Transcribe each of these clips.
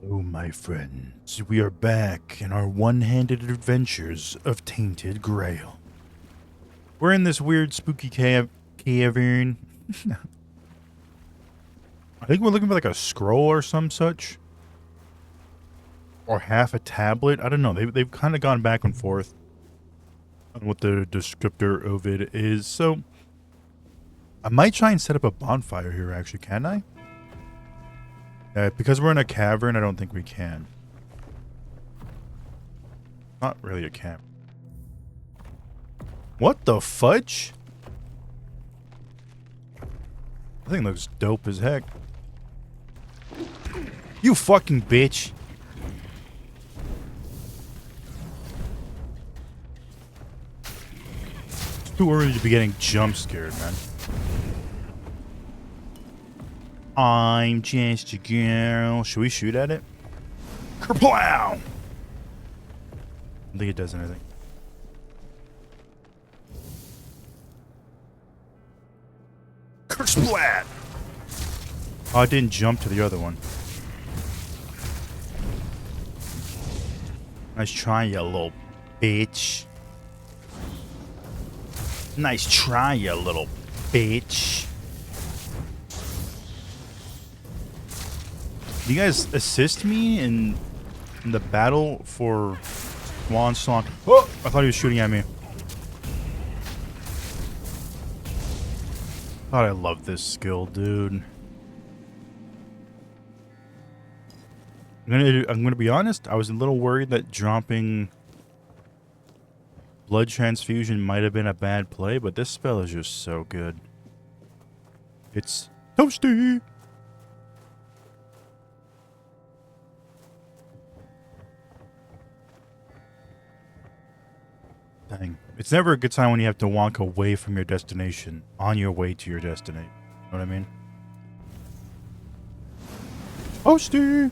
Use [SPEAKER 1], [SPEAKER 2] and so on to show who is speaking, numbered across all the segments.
[SPEAKER 1] Oh, my friends, we are back in our one-handed adventures of Tainted Grail. We're in this weird, spooky cavern. I think we're looking for like a scroll or some such. Or half a tablet. I don't know. They've kind of gone back and forth on what the descriptor of it is. So, I might try and set up a bonfire here, actually. Can I? Because we're in a cavern, I don't think we can. Not really a cavern. What the fudge? That thing looks dope as heck. You fucking bitch. It's too early to be getting jump scared, man. I'm just a girl. Should we shoot at it? Kerplow! I don't think it does anything. Kersplat! Oh, I didn't jump to the other one. Nice try, you little bitch. Nice try, you little bitch. You guys assist me in the battle for Swan Song. Oh! I thought he was shooting at me. God, I love this skill, dude. I'm gonna be honest. I was a little worried that dropping blood transfusion might have been a bad play, but this spell is just so good. It's toasty. Dang. It's never a good time when you have to walk away from your destination on your way to your destination. You know what I mean? Toasty.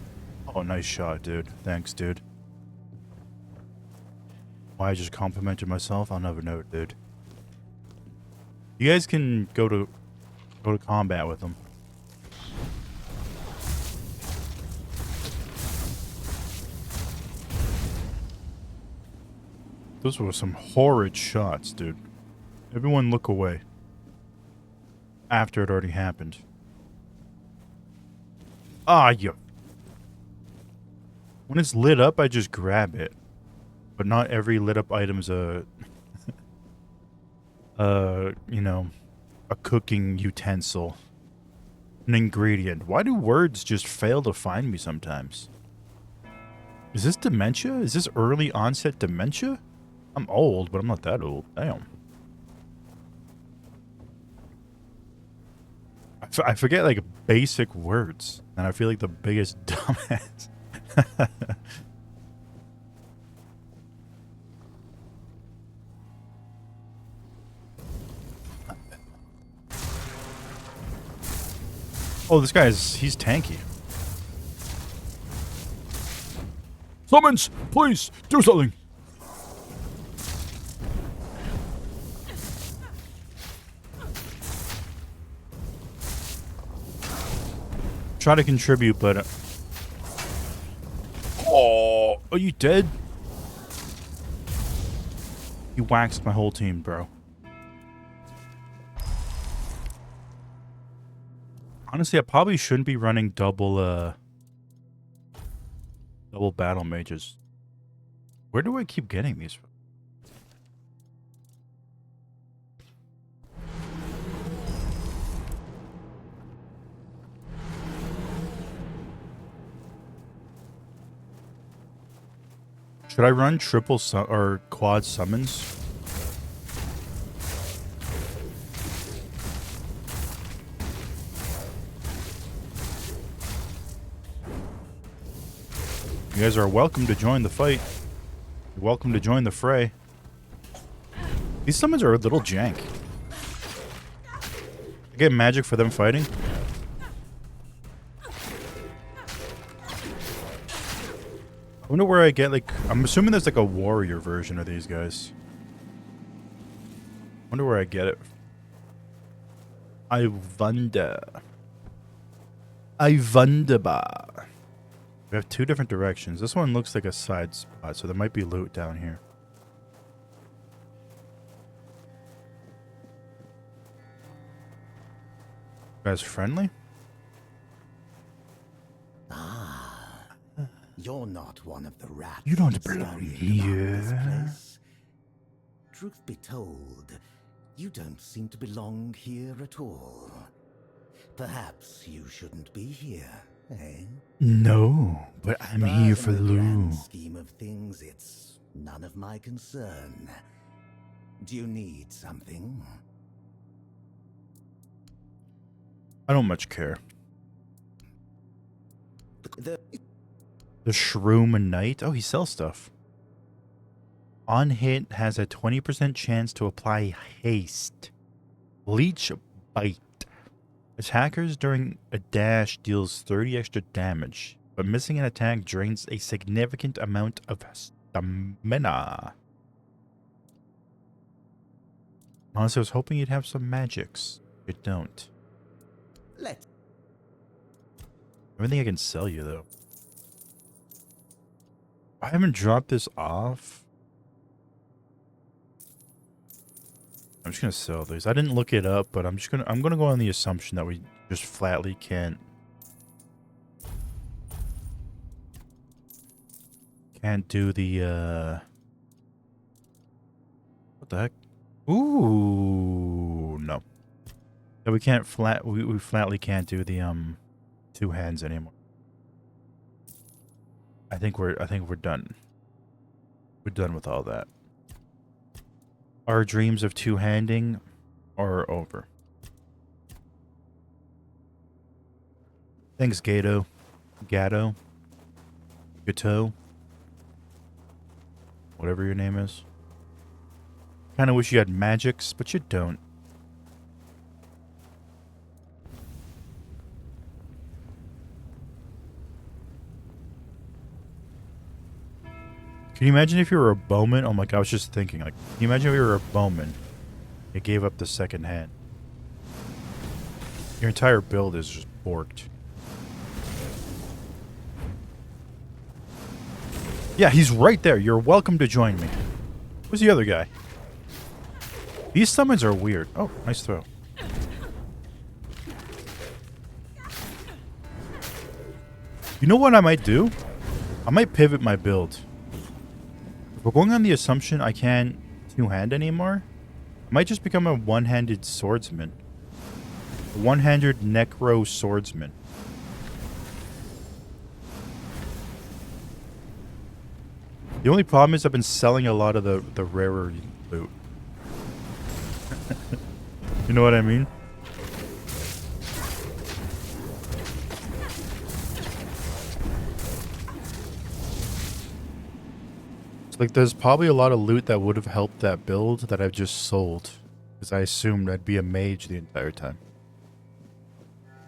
[SPEAKER 1] Oh, nice shot, dude. Thanks, dude. Why I just complimented myself, I'll never know it, dude. You guys can go to combat with them. Those were some horrid shots, dude. Everyone look away. After it already happened. Ah, you. When it's lit up, I just grab it. But not every lit up item's a... you know, a cooking utensil. An ingredient. Why do words just fail to find me sometimes? Is this dementia? Is this early onset dementia? I'm old, but I'm not that old. Damn. I forget, like, basic words. And I feel like the biggest dumbass. Oh, this guy's... he's tanky. Summons! Please! Do something! Try to contribute, but... Oh, are you dead? You waxed my whole team, bro. Honestly, I probably shouldn't be running double battle mages. Where do I keep getting these from? Should I run triple or quad summons? You guys are welcome to join the fight. You're welcome to join the fray. These summons are a little jank. I get magic for them fighting. I wonder where I get, like... I'm assuming there's, like, a warrior version of these guys. I wonder where I get it. I wonder. We have two different directions. This one looks like a side spot, so there might be loot down here. You guys friendly?
[SPEAKER 2] Ah, you're not one of the rats.
[SPEAKER 1] You don't belong here.
[SPEAKER 2] Truth be told, you don't seem to belong here at all. Perhaps you shouldn't be here, eh?
[SPEAKER 1] No, but I'm here for
[SPEAKER 2] In the
[SPEAKER 1] loot.
[SPEAKER 2] grand scheme of things, it's none of my concern. Do you need something?
[SPEAKER 1] I don't much care.
[SPEAKER 2] The
[SPEAKER 1] Shroom Knight? Oh, he sells stuff. On hit has a 20% chance to apply haste. Leech Bite. Attackers during a dash deals 30 extra damage, but missing an attack drains a significant amount of stamina. Honestly, I was hoping you'd have some magics. You don't.
[SPEAKER 2] let
[SPEAKER 1] Everything I can sell you, though. I haven't dropped this off. I'm just gonna sell these. I didn't look it up, but I'm gonna go on the assumption that we just flatly can't do the what the heck? Ooh, no. That we can't we flatly can't do the two hands anymore. I think we're done. We're done with all that. Our dreams of two-handing are over. Thanks, Gato. Gato. Whatever your name is. Kinda wish you had magics, but you don't. Can you imagine if you were a bowman? Oh my god, I was just thinking, like, can you imagine if you were a bowman? You gave up the second hand. Your entire build is just borked. Yeah, he's right there. You're welcome to join me. Who's the other guy? These summons are weird. Oh, nice throw. You know what I might do? I might pivot my build. If we're going on the assumption I can't two-hand anymore, I might just become a one-handed swordsman. A one-handed necro swordsman. The only problem is I've been selling a lot of the rarer loot. You know what I mean? It's like there's probably a lot of loot that would have helped that build that I've just sold. Because I assumed I'd be a mage the entire time.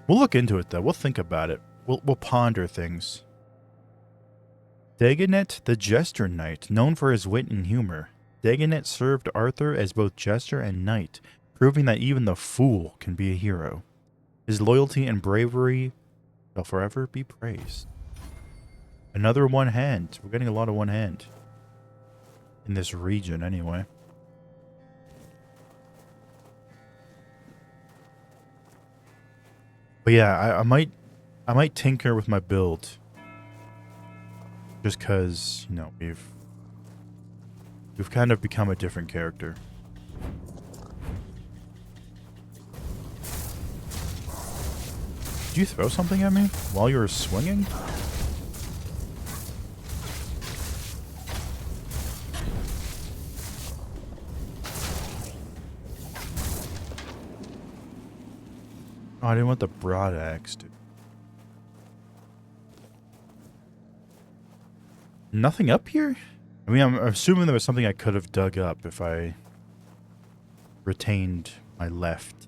[SPEAKER 1] We'll look into it though. We'll think about it. We'll ponder things. Dagonet the Jester Knight, known for his wit and humor. Dagonet served Arthur as both jester and knight, proving that even the fool can be a hero. His loyalty and bravery shall forever be praised. Another one hand. We're getting a lot of one hand. In this region, anyway. But yeah, I might tinker with my build. Just cause, you know, we've kind of become a different character. Did you throw something at me while you were swinging? Oh, I didn't want the broad axe, dude. Nothing up here? I mean, I'm assuming there was something I could have dug up if I retained my left.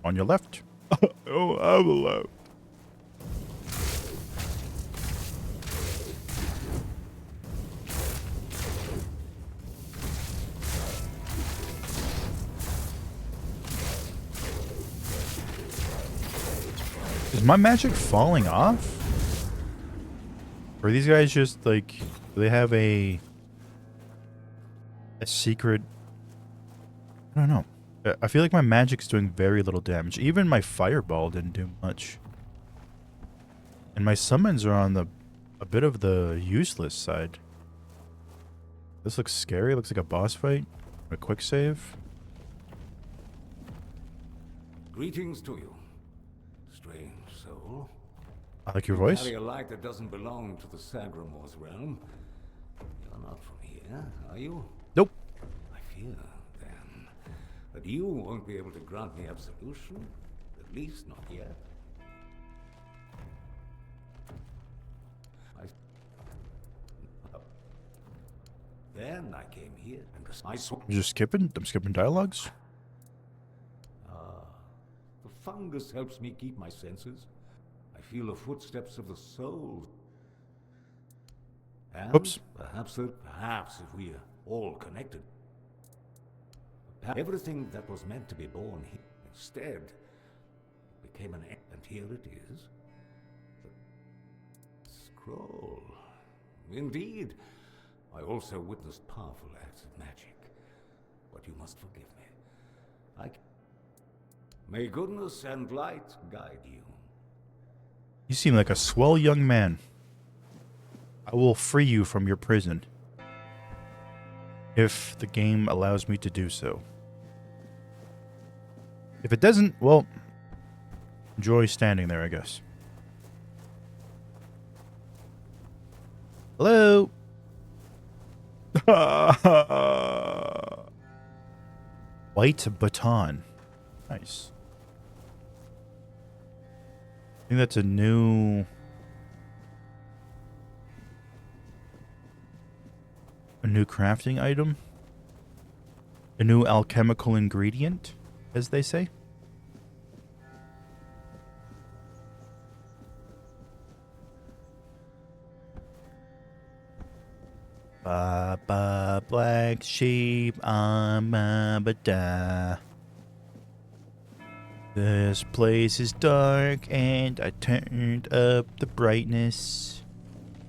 [SPEAKER 1] On your left? Oh, Avalon. Is my magic falling off? Or are these guys just like, do they have a secret? I don't know. I feel like my magic's doing very little damage. Even my fireball didn't do much. And my summons are on a bit of the useless side. This looks scary. Looks like a boss fight. A quick save.
[SPEAKER 3] Greetings to you, strange soul.
[SPEAKER 1] I like your
[SPEAKER 3] You
[SPEAKER 1] voice.
[SPEAKER 3] carry a light that doesn't belong to the Sagramor's realm. You're not from here, are you?
[SPEAKER 1] Nope.
[SPEAKER 3] I fear, then, that you won't be able to grant me absolution. At least not yet. Then I came here, and I saw...
[SPEAKER 1] I'm just skipping. I'm skipping dialogues.
[SPEAKER 3] The fungus helps me keep my senses. I feel the footsteps of the soul. And
[SPEAKER 1] Oops.
[SPEAKER 3] perhaps if we are all connected. Everything that was meant to be born here instead became an end. And here it is. The scroll. Indeed. I also witnessed powerful acts of magic. But you must forgive me. May goodness and light guide you.
[SPEAKER 1] You seem like a swell young man. I will free you from your prison. If the game allows me to do so. If it doesn't, well, enjoy standing there, I guess. Hello? White baton. Nice. I think that's a new crafting item. A new alchemical ingredient, as they say. Ba black sheep on my bada. This place is dark and I turned up the brightness.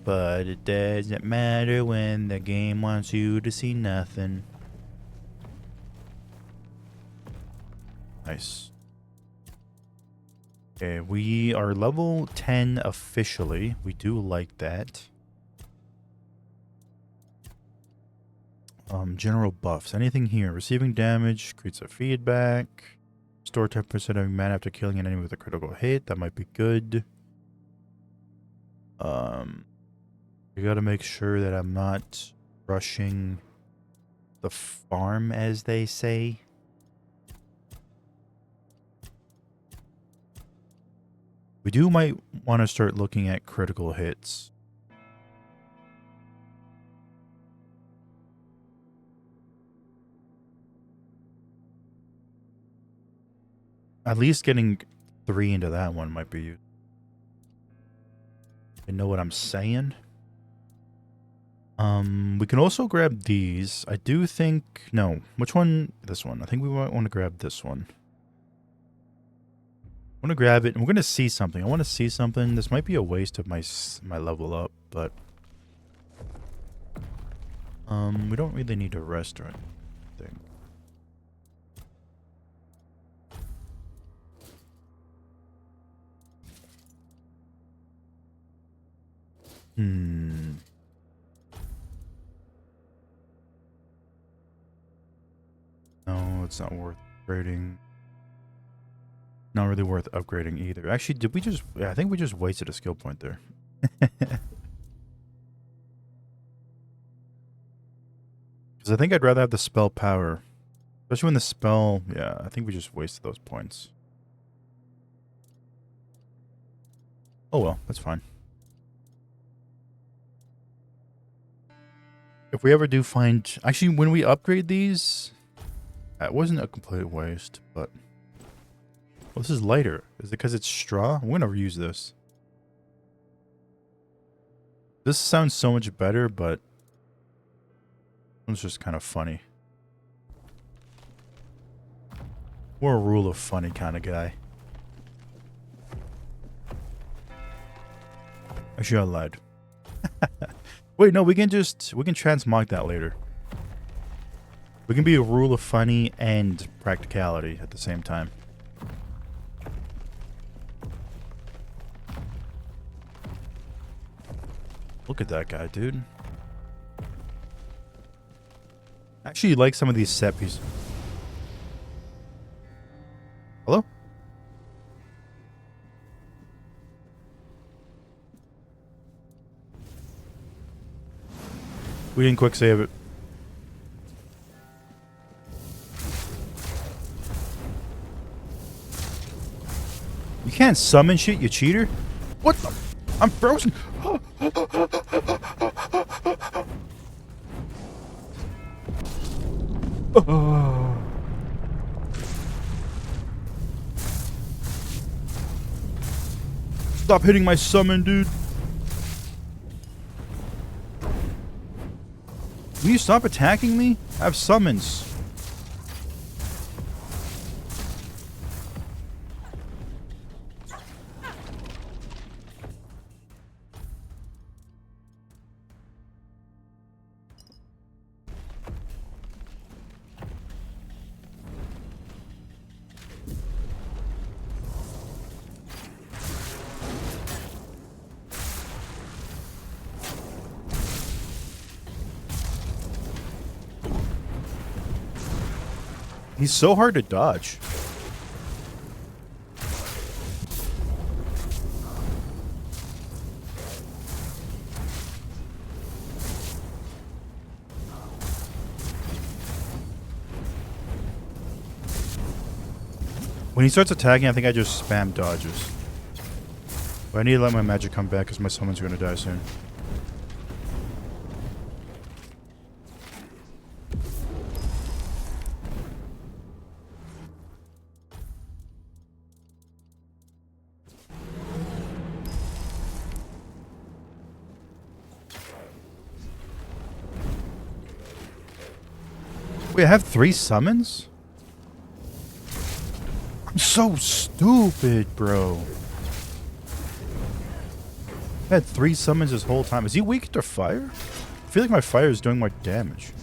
[SPEAKER 1] But it doesn't matter when the game wants you to see nothing. Nice. Okay, we are level 10 officially. We do like that. General buffs. Anything here? Receiving damage creates a feedback. Store 10% of mana after killing an enemy with a critical hit. That might be good. You gotta make sure that I'm not rushing the farm, as they say. We might want to start looking at critical hits. At least getting 3 into that one might be useful. You know what I'm saying? We can also grab these. I do think... No. Which one? This one. I think we might want to grab this one. I want to grab it. And we're going to see something. I want to see something. This might be a waste of my level up, but... we don't really need to rest or anything. No, it's not worth upgrading. Not really worth upgrading either. Actually, did we just... Yeah, I think we just wasted a skill point there. Because I think I'd rather have the spell power. Especially when the spell... Yeah, I think we just wasted those points. Oh well, that's fine. If we ever do find... Actually, when we upgrade these... It wasn't a complete waste, but... Well, this is lighter. Is it because it's straw? I'm going to reuse this. This sounds so much better, but... It's just kind of funny. We're a rule of funny kind of guy. Actually, I lied. Wait, no, we can transmog that later. We can be a rule of funny and practicality at the same time. Look at that guy, dude. Actually, you like some of these set pieces. Hello? We didn't quick save it. You can't summon shit, you cheater. What the? I'm frozen. Stop hitting my summon, dude. Will you stop attacking me? I have summons. He's so hard to dodge. When he starts attacking, I think I just spam dodges. But I need to let my magic come back because my summons are going to die soon. Wait, I have 3 summons? I'm so stupid, bro. I had 3 summons this whole time. Is he weak to fire? I feel like my fire is doing more damage.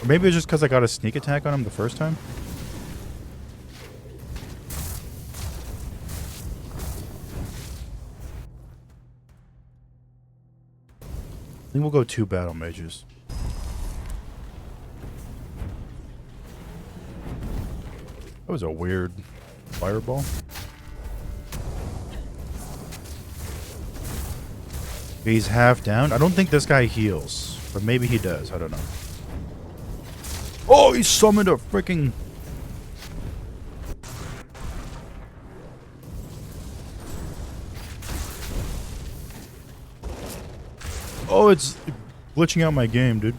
[SPEAKER 1] Or maybe it's just because I got a sneak attack on him the first time. I think we'll go 2 battle mages. That was a weird fireball. He's half down. I don't think this guy heals, but maybe he does. I don't know. Oh, he summoned a freaking... Oh, it's glitching out my game, dude.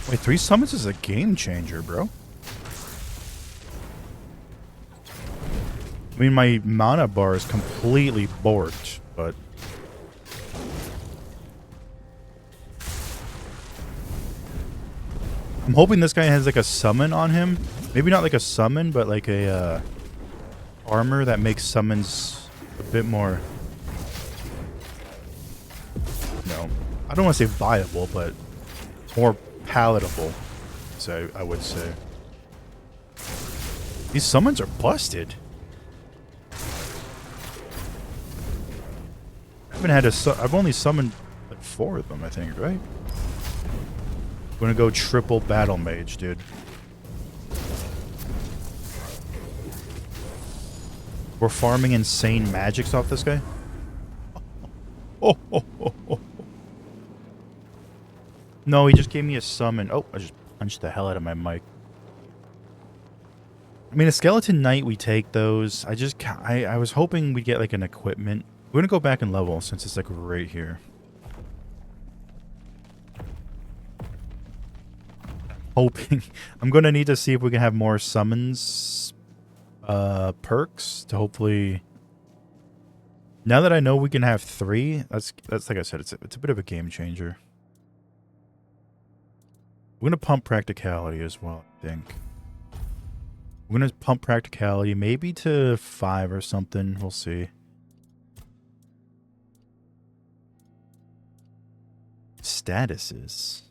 [SPEAKER 1] Wait, 3 summons is a game changer, bro. I mean, my mana bar is completely borked, but... I'm hoping this guy has like a summon on him. Maybe not like a summon, but like a armor that makes summons a bit more... No, I don't want to say viable, but more palatable, so I would say. These summons are busted. I've only summoned like 4 of them, I think, right? I'm gonna go triple battle mage, dude. We're farming insane magics off this guy. Oh. No, he just gave me a summon. Oh, I just punched the hell out of my mic. I mean, a skeleton knight, we take those. I was hoping we'd get like an equipment. We're gonna go back and level since it's like right here. Hoping. I'm gonna need to see if we can have more summons perks to hopefully Now that I know we can have 3, that's like I said, it's a bit of a game changer. We're gonna pump practicality as well, I think. We're gonna pump practicality maybe to 5 or something. We'll see. Statuses.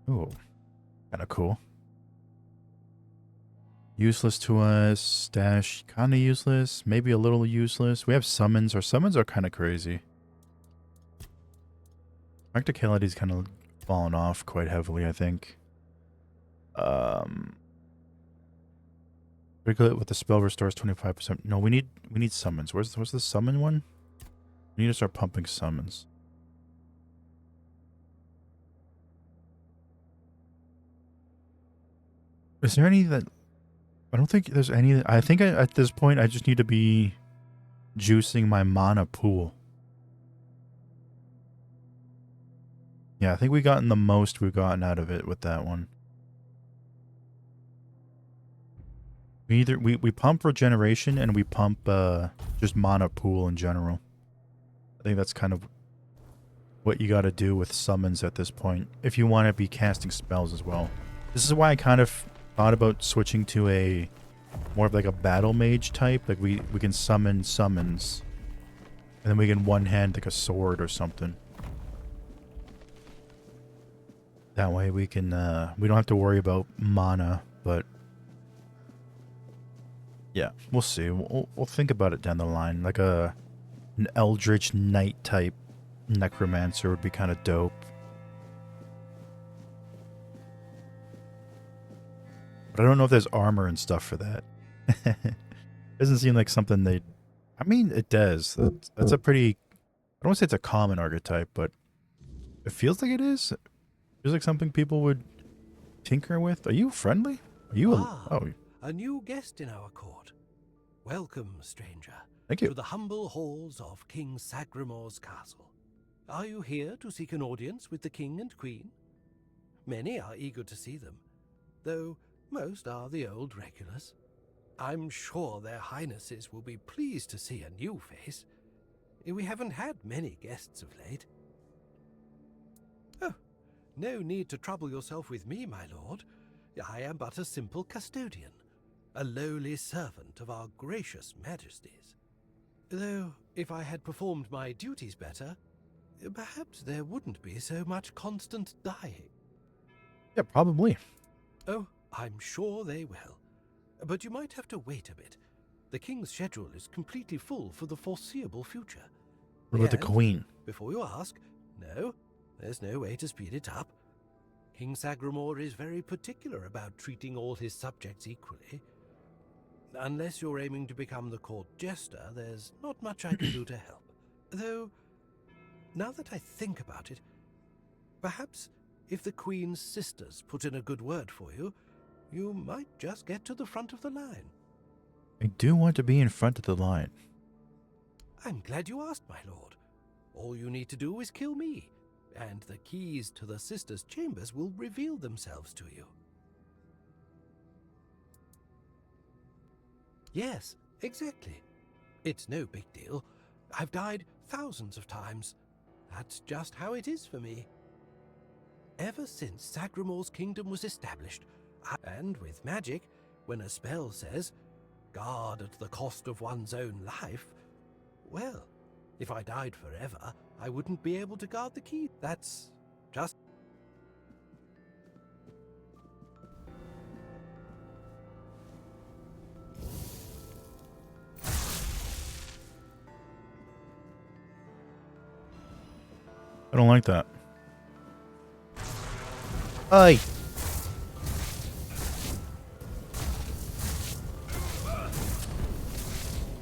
[SPEAKER 1] Oh, kind of cool. Useless to us. Stash, kind of useless. Maybe a little useless. We have summons. Our summons are kind of crazy. Practicality's kind of fallen off quite heavily, I think. Critical with the spell restores 25%. No, we need summons. Where's the summon one? We need to start pumping summons. Is there any that... I don't think there's any... I think at this point I just need to be juicing my mana pool. Yeah, I think we've gotten the most we've gotten out of it with that one. We pump regeneration and we pump just mana pool in general. I think that's kind of what you got to do with summons at this point if you want to be casting spells as well. This is why I kind of thought about switching to a more of like a battle mage type. Like we can summon summons and then we can one hand like a sword or something. That way we can we don't have to worry about mana, but yeah, we'll see. We'll think about it down the line. Like an Eldritch Knight type necromancer would be kind of dope. But I don't know if there's armor and stuff for that. Doesn't seem like something they... I mean, it does. That's a pretty... I don't want to say it's a common archetype, but it feels like it is. It feels like something people would tinker with. Are you friendly? Are you...
[SPEAKER 4] A new guest in our court. Welcome, stranger.
[SPEAKER 1] Thank you.
[SPEAKER 4] To the humble halls of King Sagremore's castle. Are you here to seek an audience with the king and queen? Many are eager to see them, though most are the old regulars. I'm sure their highnesses will be pleased to see a new face. We haven't had many guests of late. Oh, no need to trouble yourself with me, my lord. I am but a simple custodian, a lowly servant of our gracious majesties. Though, if I had performed my duties better, perhaps there wouldn't be so much constant dying.
[SPEAKER 1] Yeah, probably.
[SPEAKER 4] Oh, I'm sure they will. But you might have to wait a bit. The king's schedule is completely full for the foreseeable future.
[SPEAKER 1] What about the queen?
[SPEAKER 4] Before you ask, no, there's no way to speed it up. King Sagremore is very particular about treating all his subjects equally. Unless you're aiming to become the court jester, there's not much I can do to help. Though, now that I think about it, perhaps if the Queen's sisters put in a good word for you, you might just get to the front of the line.
[SPEAKER 1] I do want to be in front of the line.
[SPEAKER 4] I'm glad you asked, my lord. All you need to do is kill me, and the keys to the sisters' chambers will reveal themselves to you. Yes, exactly. It's no big deal. I've died thousands of times. That's just how it is for me. Ever since Sagremore's kingdom was established, and with magic, when a spell says, guard at the cost of one's own life, well, if I died forever, I wouldn't be able to guard the key. That's just...
[SPEAKER 1] I don't like that. Aye.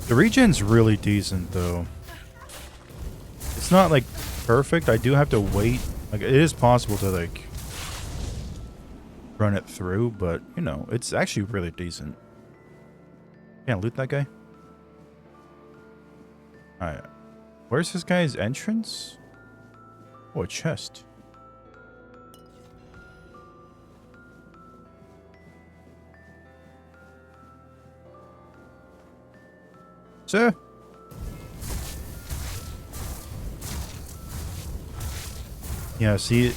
[SPEAKER 1] The regen's really decent, though. It's not, like, perfect. I do have to wait. Like, it is possible to, like, run it through, but, you know, it's actually really decent. Can't loot that guy? Alright. Where's this guy's entrance? Oh, a chest. Sir. Yeah, see,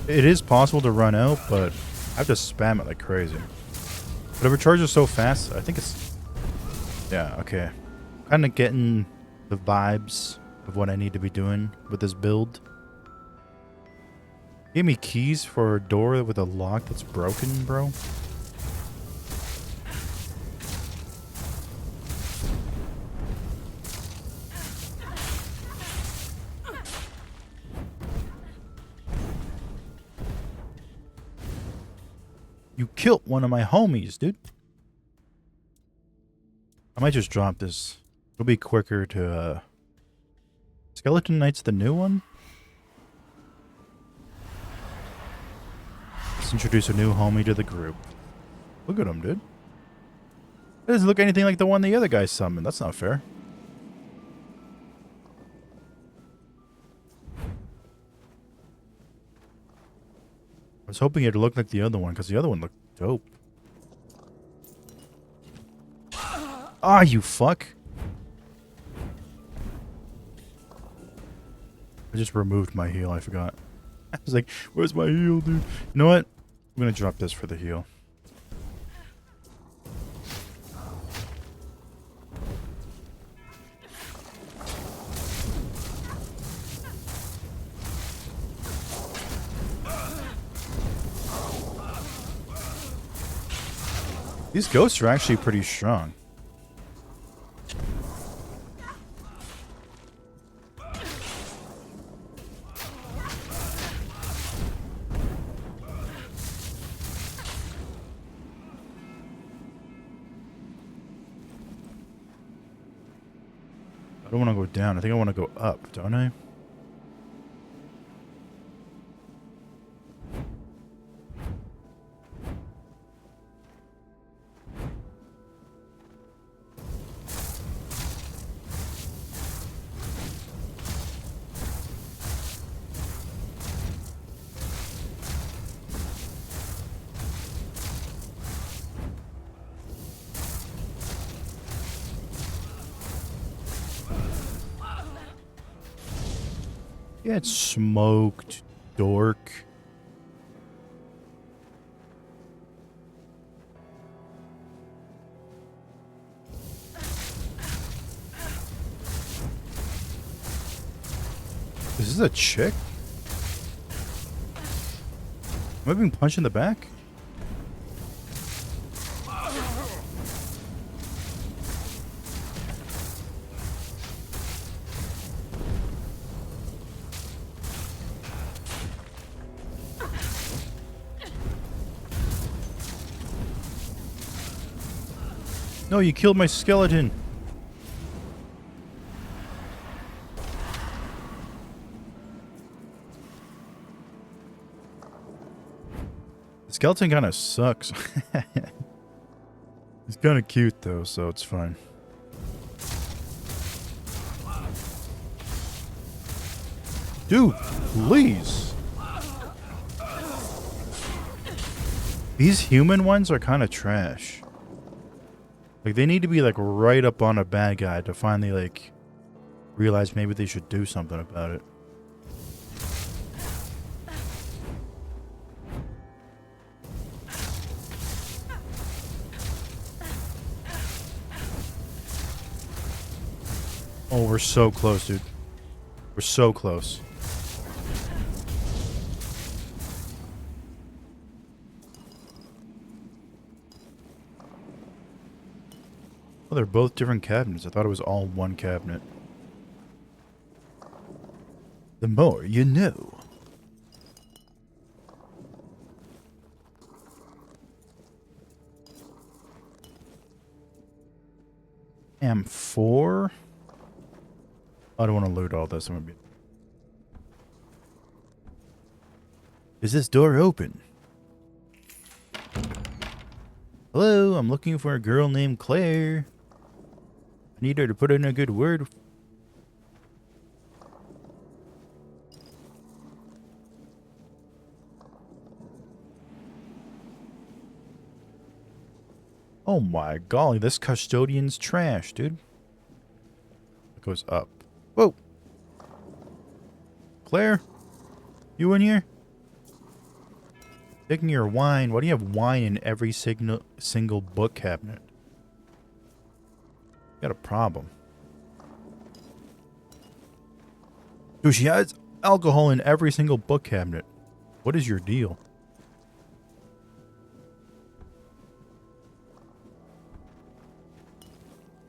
[SPEAKER 1] it is possible to run out, but I have to spam it like crazy. But it recharges so fast, I think it's... Yeah, okay. Kind of getting the vibes of what I need to be doing with this build. Gave me keys for a door with a lock that's broken, bro. You killed one of my homies, dude. I might just drop this. It'll be quicker to, Skeleton Knight's the new one? Let's introduce a new homie to the group. Look at him, dude. It doesn't look anything like the one the other guy summoned. That's not fair. I was hoping it'd look like the other one, because the other one looked dope. Ah, you fuck. I just removed my heal, I forgot. I was like, where's my heal, dude? You know what? I'm gonna drop this for the heal. These ghosts are actually pretty strong. I don't want to go down. I think I want to go up, don't I? Get smoked, dork. Is this a chick? Am I being punched in the back? No, you killed my skeleton. The skeleton kind of sucks. He's kind of cute though, so it's fine. Dude, please. These human ones are kind of trash. Like, they need to be, like, right up on a bad guy to finally, like, realize maybe they should do something about it. Oh, we're so close, dude. We're so close. Oh, they're both different cabinets. I thought it was all one cabinet. The more you know. M4? I don't want to loot all this. I'm gonna be... Is this door open? Hello, I'm looking for a girl named Claire. I need her to put in a good word. Oh my golly, this custodian's trash, dude. It goes up. Whoa! Claire? You in here? Taking your wine. Why do you have wine in every single book cabinet? You got a problem. Dude, she has alcohol in every single book cabinet. What is your deal?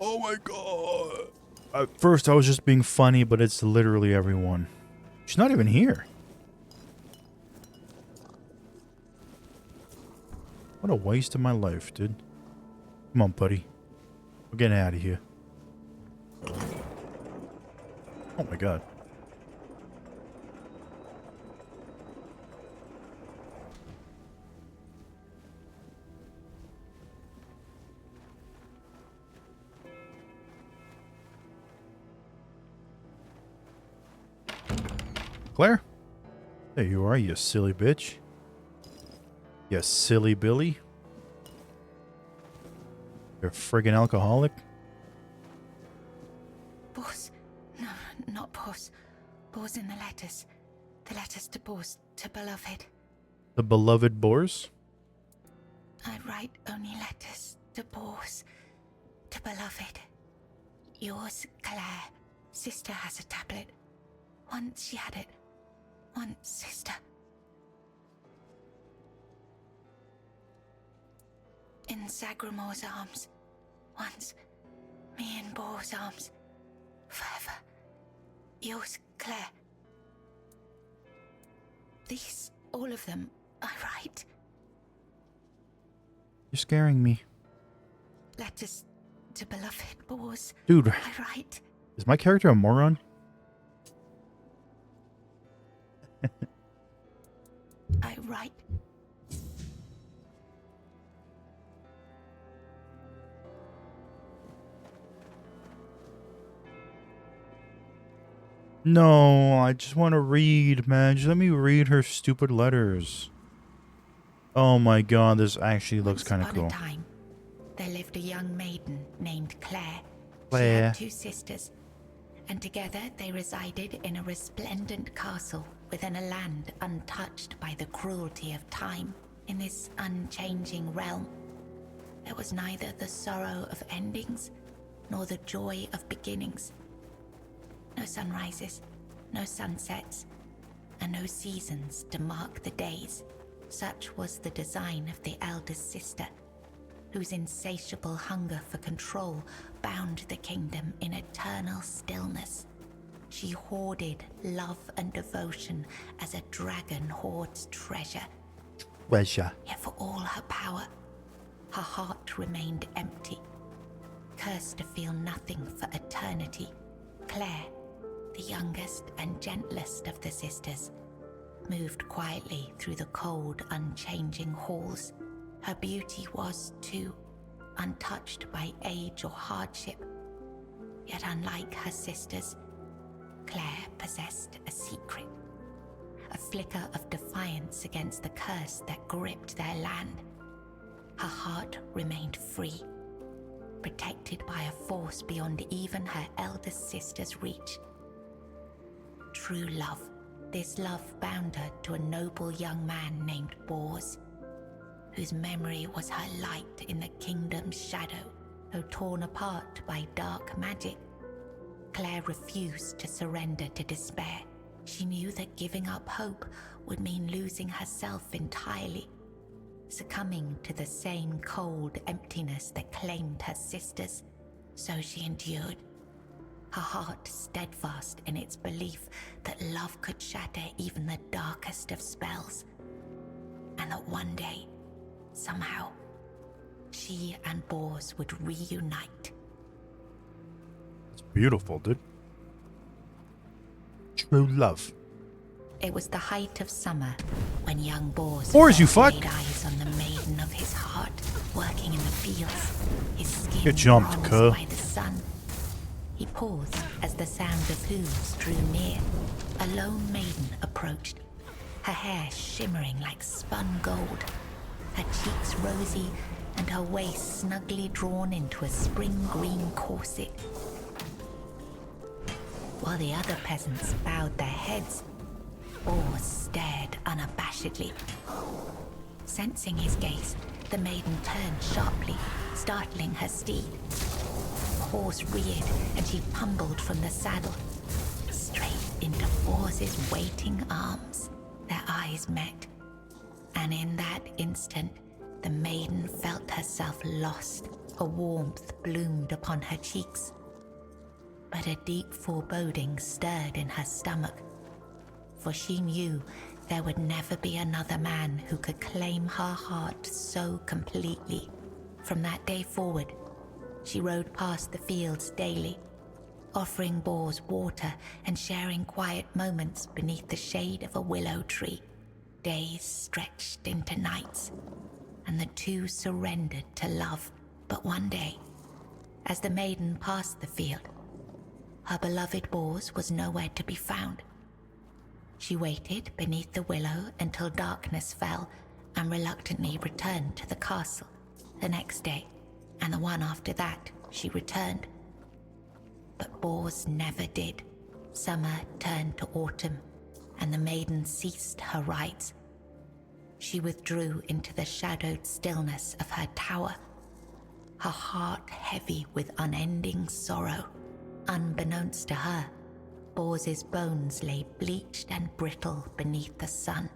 [SPEAKER 1] Oh my god. At first I was just being funny, but it's literally everyone. She's not even here. What a waste of my life, dude. Come on, buddy. We're getting out of here. Oh my god. Claire? There you are, you silly bitch. You silly Billy. You're a friggin' alcoholic.
[SPEAKER 5] Boss. No, not Boss. Boss in the letters. The letters to Boss, to beloved.
[SPEAKER 1] The beloved Boars?
[SPEAKER 5] I write only letters to Boss, to beloved. Yours, Claire. Sister has a tablet. Once she had it. Once, sister. In Sagramor's arms. Once. Me in Boar's arms. Forever. Yours, Claire. These, all of them, I write.
[SPEAKER 1] You're scaring me.
[SPEAKER 5] Letters to beloved Boars.
[SPEAKER 1] Dude,
[SPEAKER 5] I write.
[SPEAKER 1] is my character a moron?
[SPEAKER 5] I write.
[SPEAKER 1] No, I just want to read, man. Just let me read her stupid letters. Oh my god, this actually looks kind of
[SPEAKER 5] Once upon
[SPEAKER 1] cool.
[SPEAKER 5] a time, there lived a young maiden named Claire.
[SPEAKER 1] Claire.
[SPEAKER 5] She had 2 sisters, and together they resided in a resplendent castle within a land untouched by the cruelty of time. In this unchanging realm, there was neither the sorrow of endings nor the joy of beginnings. No sunrises, no sunsets, and no seasons to mark the days. Such was the design of the eldest sister, whose insatiable hunger for control bound the kingdom in eternal stillness. She hoarded love and devotion as a dragon hoards treasure.
[SPEAKER 1] Treasure.
[SPEAKER 5] Yet for all her power, her heart remained empty, cursed to feel nothing for eternity. Claire, the youngest and gentlest of the sisters, moved quietly through the cold, unchanging halls. Her beauty was, too, untouched by age or hardship. Yet unlike her sisters, Claire possessed a secret, a flicker of defiance against the curse that gripped their land. Her heart remained free, protected by a force beyond even her eldest sister's reach. True love. This love bound her to a noble young man named Bors, whose memory was her light in the kingdom's shadow, though torn apart by dark magic. Claire refused to surrender to despair. She knew that giving up hope would mean losing herself entirely, succumbing to the same cold emptiness that claimed her sisters. So she endured, her heart steadfast in its belief that love could shatter even the darkest of spells, and that one day, somehow, she and Bors would reunite.
[SPEAKER 1] It's beautiful, dude. True love.
[SPEAKER 5] It was the height of summer when young Bors
[SPEAKER 1] Bors, you fuck!
[SPEAKER 5] laid eyes on the maiden of his heart, working in the fields, his skin
[SPEAKER 1] Get jumped,
[SPEAKER 5] bronzed
[SPEAKER 1] cuz.
[SPEAKER 5] by the sun. He paused as the sound of hooves drew near. A lone maiden approached, her hair shimmering like spun gold, her cheeks rosy and her waist snugly drawn into a spring green corset. while the other peasants bowed their heads. Bors stared unabashedly. Sensing his gaze, the maiden turned sharply, startling her steed. The horse reared and she tumbled from the saddle, straight into Bors's waiting arms. Their eyes met, and in that instant, the maiden felt herself lost. A warmth bloomed upon her cheeks. But a deep foreboding stirred in her stomach, for she knew there would never be another man who could claim her heart so completely. From that day forward, she rode past the fields daily, offering Bors water and sharing quiet moments beneath the shade of a willow tree. Days stretched into nights, and the two surrendered to love. But one day, as the maiden passed the field, her beloved Bors was nowhere to be found. She waited beneath the willow until darkness fell and reluctantly returned to the castle. The next day, and the one after that, she returned. But Bors never did. Summer turned to autumn, and the maiden ceased her rides. She withdrew into the shadowed stillness of her tower, her heart heavy with unending sorrow. Unbeknownst to her, Bors's bones lay bleached and brittle beneath the sun,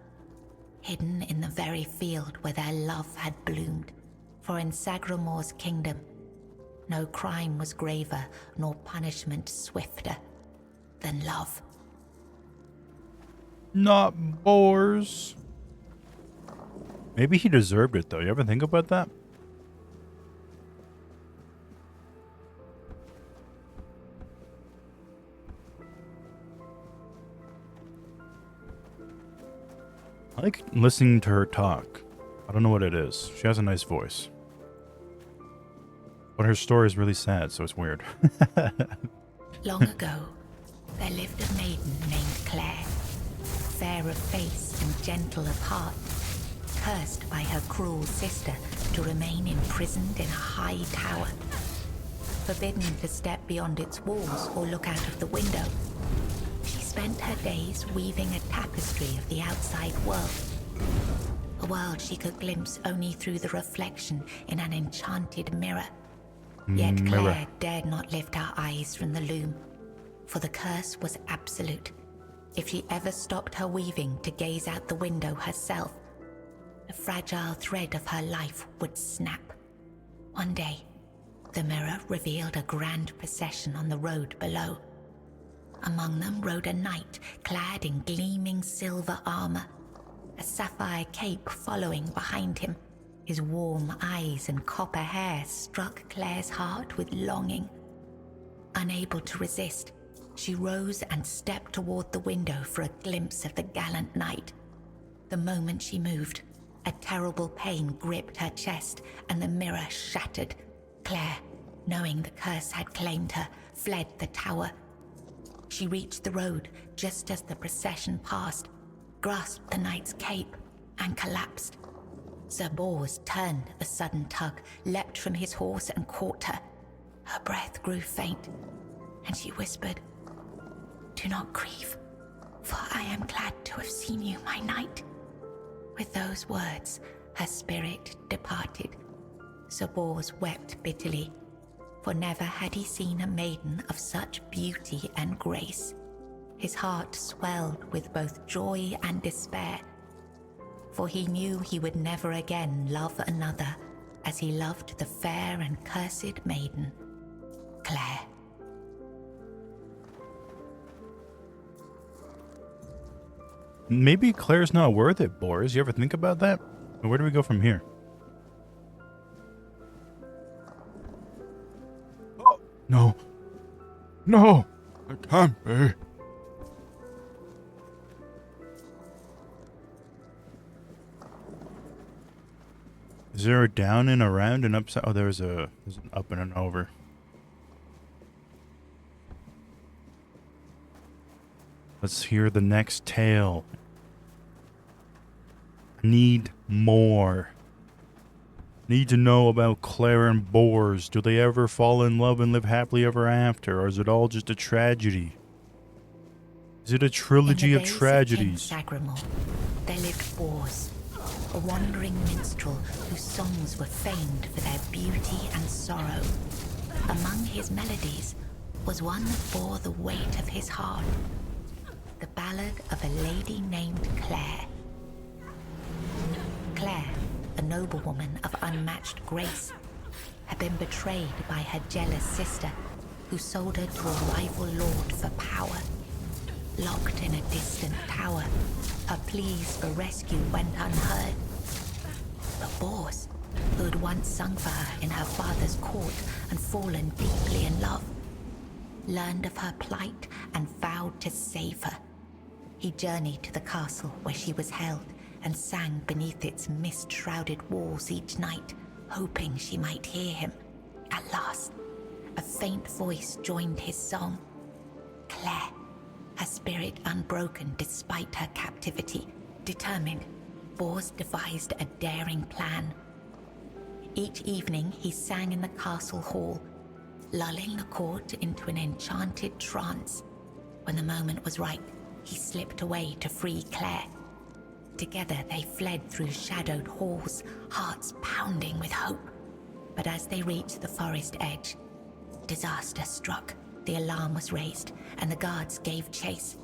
[SPEAKER 5] hidden in the very field where their love had bloomed. For in Sagramor's kingdom, no crime was graver nor punishment swifter than love.
[SPEAKER 1] Not Bors. Maybe he deserved it, though. You ever think about that? I like listening to her talk. I don't know what it is. She has a nice voice. But her story is really sad, so it's weird.
[SPEAKER 5] Long ago, there lived a maiden named Claire, fair of face and gentle of heart, cursed by her cruel sister to remain imprisoned in a high tower, forbidden to step beyond its walls or look out of the window. She spent her days weaving a tapestry of the outside world, a world she could glimpse only through the reflection in an enchanted mirror. Yet Claire dared not lift her eyes from the loom, for the curse was absolute. If she ever stopped her weaving to gaze out the window herself, the fragile thread of her life would snap. One day, the mirror revealed a grand procession on the road below. Among them rode a knight clad in gleaming silver armor, a sapphire cape following behind him. His warm eyes and copper hair struck Claire's heart with longing. Unable to resist, she rose and stepped toward the window for a glimpse of the gallant knight. The moment she moved, a terrible pain gripped her chest and the mirror shattered. Claire, knowing the curse had claimed her, fled the tower. She reached the road just as the procession passed, grasped the knight's cape, and collapsed. Sir Bors turned at the sudden tug, leapt from his horse and caught her. Her breath grew faint, and she whispered, "Do not grieve, for I am glad to have seen you, my knight." With those words, her spirit departed. Sir Bors wept bitterly, for never had he seen a maiden of such beauty and grace. His heart swelled with both joy and despair, for he knew he would never again love another as he loved the fair and cursed maiden, Claire.
[SPEAKER 1] Maybe Claire's not worth it, Bors. You ever think about that? Where do we go from here? Oh, no. No! It can't be. Is there a down and around and upside? Oh, there's an up and an over. Let's hear the next tale. Need more. Need to know about Claire and Bors. Do they ever fall in love and live happily ever after? Or is it all just a tragedy? Is it a trilogy
[SPEAKER 5] In
[SPEAKER 1] of
[SPEAKER 5] the days
[SPEAKER 1] tragedies?
[SPEAKER 5] King Sagramore, there lived Bors, a wandering minstrel whose songs were famed for their beauty and sorrow. Among his melodies was one that bore the weight of his heart, the ballad of a lady named Claire. Claire, a noblewoman of unmatched grace, had been betrayed by her jealous sister, who sold her to a rival lord for power. Locked in a distant tower, her pleas for rescue went unheard. But Bors, who had once sung for her in her father's court and fallen deeply in love, learned of her plight and vowed to save her. He journeyed to the castle where she was held and sang beneath its mist-shrouded walls each night, hoping she might hear him. At last, a faint voice joined his song. Claire, her spirit unbroken despite her captivity, determined, Bors devised a daring plan. Each evening he sang in the castle hall, lulling the court into an enchanted trance. When the moment was right, he slipped away to free Claire. Together they fled through shadowed halls, hearts pounding with hope. But as they reached the forest edge, disaster struck. The alarm was raised, and the guards gave chase.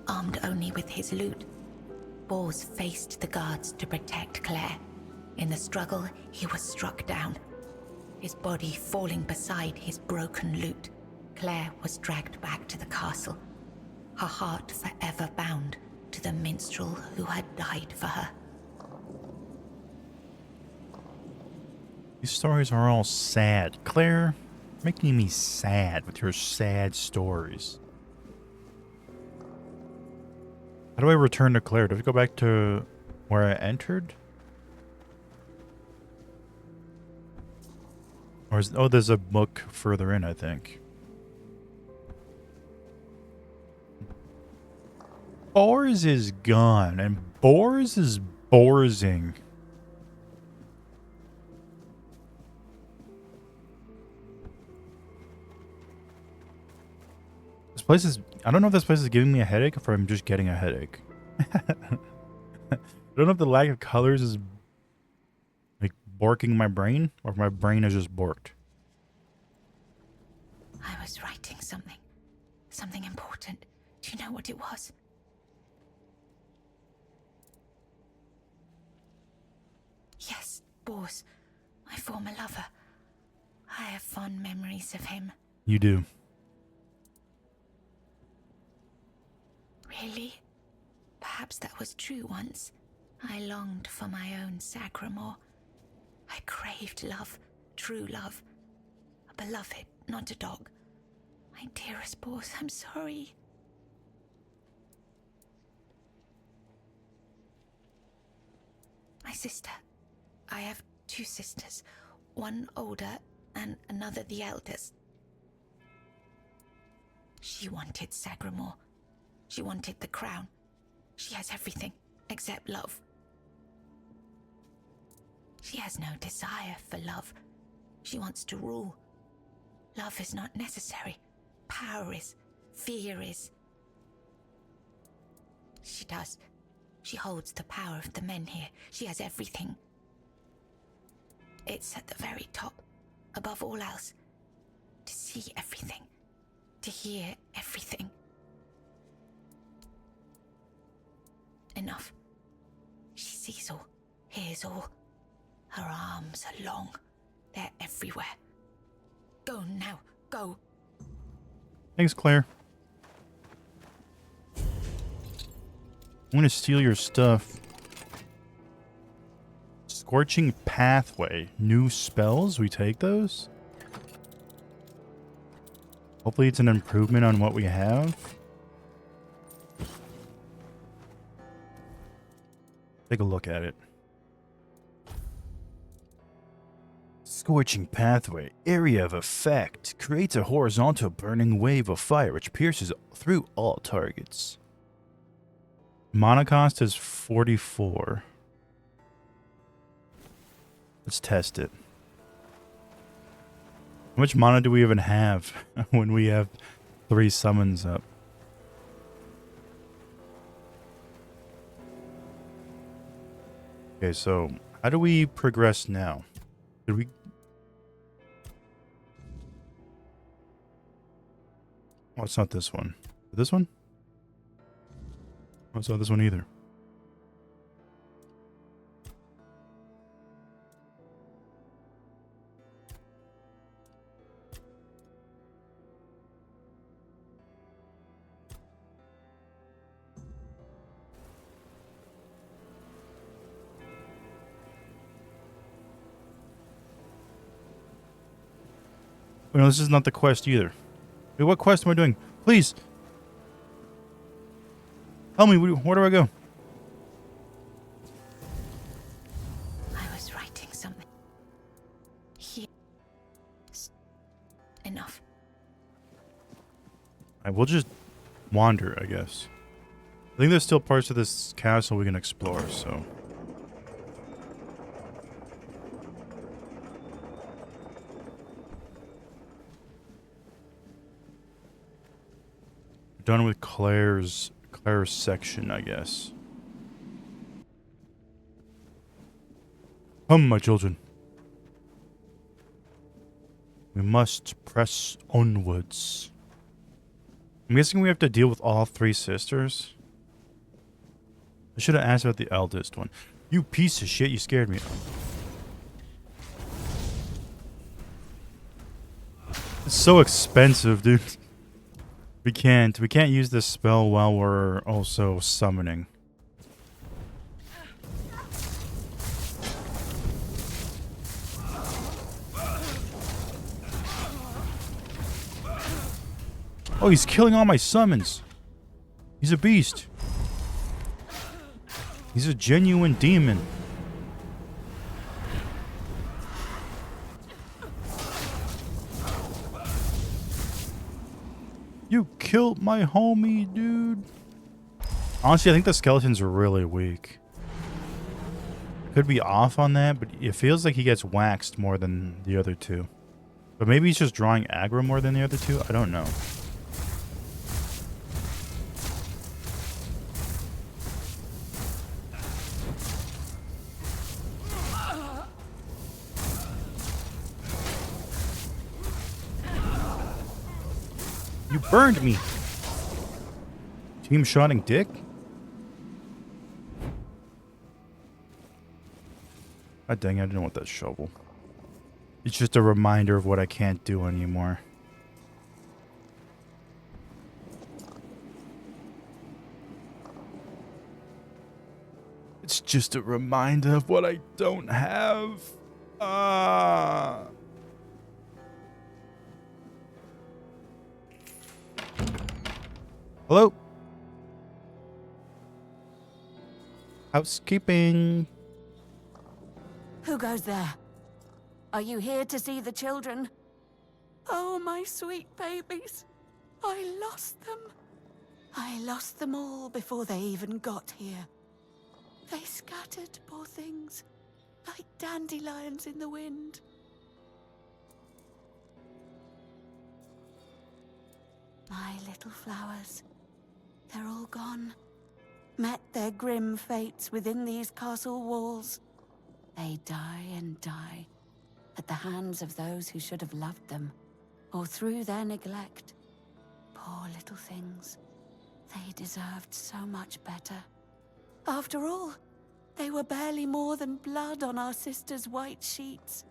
[SPEAKER 5] Armed only with his lute, Bors faced the guards to protect Claire. In the struggle, he was struck down, his body falling beside his broken lute. Claire was dragged back to the castle, her heart forever bound to the minstrel who had died for her.
[SPEAKER 1] These stories are all sad. Claire, making me sad with your sad stories. How do I return to Claire? Do I go back to where I entered? Or is, oh, there's a book further in, I think. Bors is gone, and Bors is Borsing. This place is... I don't know if this place is giving me a headache or if I'm just getting a headache. I don't know if the lack of colors is like borking my brain or if my brain is just borked.
[SPEAKER 5] I was writing something important. Do you know what it was? Yes, Bors, my former lover. I have fond memories of him.
[SPEAKER 1] You do.
[SPEAKER 5] Really? Perhaps that was true once. I longed for my own Sagramore. I craved love, true love. A beloved, not a dog. My dearest Bors, I'm sorry. My sister. I have two sisters. One older and another the eldest. She wanted Sagramore. She wanted the crown. She has everything except love. She has no desire for love. She wants to rule. Love is not necessary. Power is. Fear is. She does. She holds the power of the men here. She has everything. It's at the very top, above all else. To see everything. To hear everything. Enough. She sees all, hears all. Her arms are long. They're everywhere. Go now, go.
[SPEAKER 1] Thanks, Claire. I'm gonna steal your stuff. Scorching Pathway. New spells? We take those? Hopefully it's an improvement on what we have. Take a look at it. Scorching Pathway. Area of effect. Creates a horizontal burning wave of fire which pierces through all targets. Mana cost is 44. Let's test it. How much mana do we even have when we have 3 summons up? Okay, so how do we progress now? Did we... Oh, it's not this one. This one? Oh, it's not this one either. Oh, no, this is not the quest either. Wait, what quest am I doing? Please! Tell me, where do I go?
[SPEAKER 5] I was writing something. Here. Enough.
[SPEAKER 1] I will just wander, I guess. I think there's still parts of this castle we can explore, so... Done with Claire's section, I guess. Come, my children. We must press onwards. I'm guessing we have to deal with all three sisters. I should have asked about the eldest one. You piece of shit, you scared me. It's so expensive, dude. We can't use this spell while we're also summoning. Oh, he's killing all my summons. He's a beast. He's a genuine demon. You killed my homie, dude. Honestly, I think the skeletons are really weak. Could be off on that, but it feels like he gets waxed more than the other two. But maybe he's just drawing aggro more than the other two? I don't know. You burned me! Team shotting dick? God dang it, I didn't want that shovel. It's just a reminder of what I can't do anymore. It's just a reminder of what I don't have. Hello? Housekeeping.
[SPEAKER 6] Who goes there? Are you here to see the children? Oh, my sweet babies. I lost them. I lost them all before they even got here. They scattered, poor things, like dandelions in the wind. My little flowers, they're all gone. Met their grim fates within these castle walls. They die and die at the hands of those who should have loved them, or through their neglect. Poor little things. They deserved so much better. After all, they were barely more than blood on our sister's white sheets.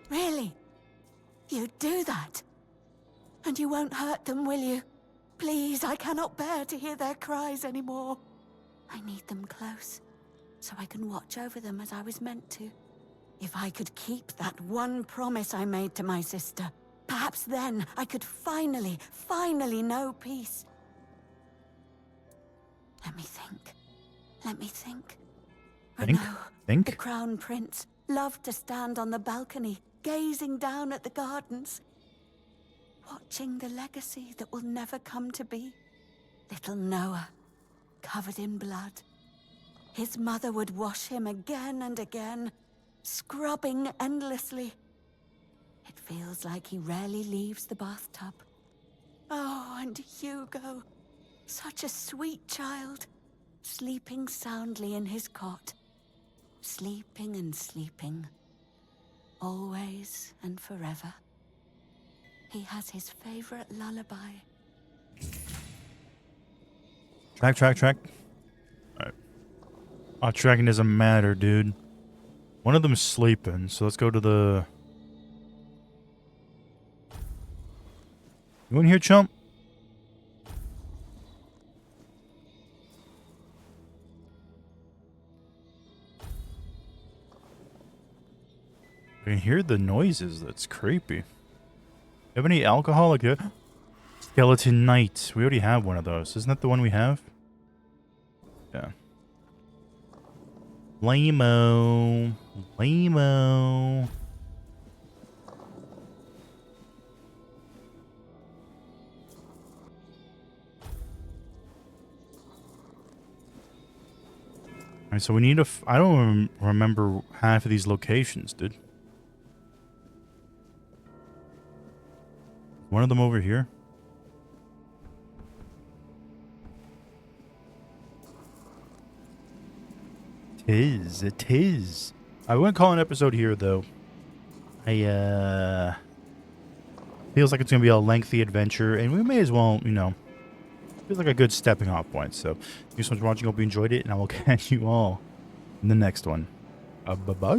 [SPEAKER 6] Really? You'd do that? And you won't hurt them, will you? Please, I cannot bear to hear their cries anymore. I need them close, so I can watch over them as I was meant to. If I could keep that one promise I made to my sister, perhaps then I could finally know peace. Let me think. Let me think.
[SPEAKER 1] Think?
[SPEAKER 6] The Crown Prince loved to stand on the balcony, gazing down at the gardens, watching the legacy that will never come to be. Little Noah, covered in blood. His mother would wash him again and again, scrubbing endlessly. It feels like he rarely leaves the bathtub. Oh, and Hugo. Such a sweet child, sleeping soundly in his cot. Sleeping and sleeping. Always and forever. He has his favorite lullaby.
[SPEAKER 1] Track. Alright. Oh, tracking doesn't matter, dude. One of them's sleeping, so let's go to the... You in here, chump? I can hear the noises. That's creepy. You have any alcohol? Like a Skeleton Knight. We already have one of those. Isn't that the one we have? Yeah. Lame-o. Lame-o. Alright, so we need a... I don't remember half of these locations, dude. One of them over here. It is. I wouldn't call an episode here, though. Feels like it's gonna be a lengthy adventure, and we may as well, you know, feels like a good stepping off point. So, thank you so much for watching. Hope you enjoyed it, and I will catch you all in the next one. Bye-bye.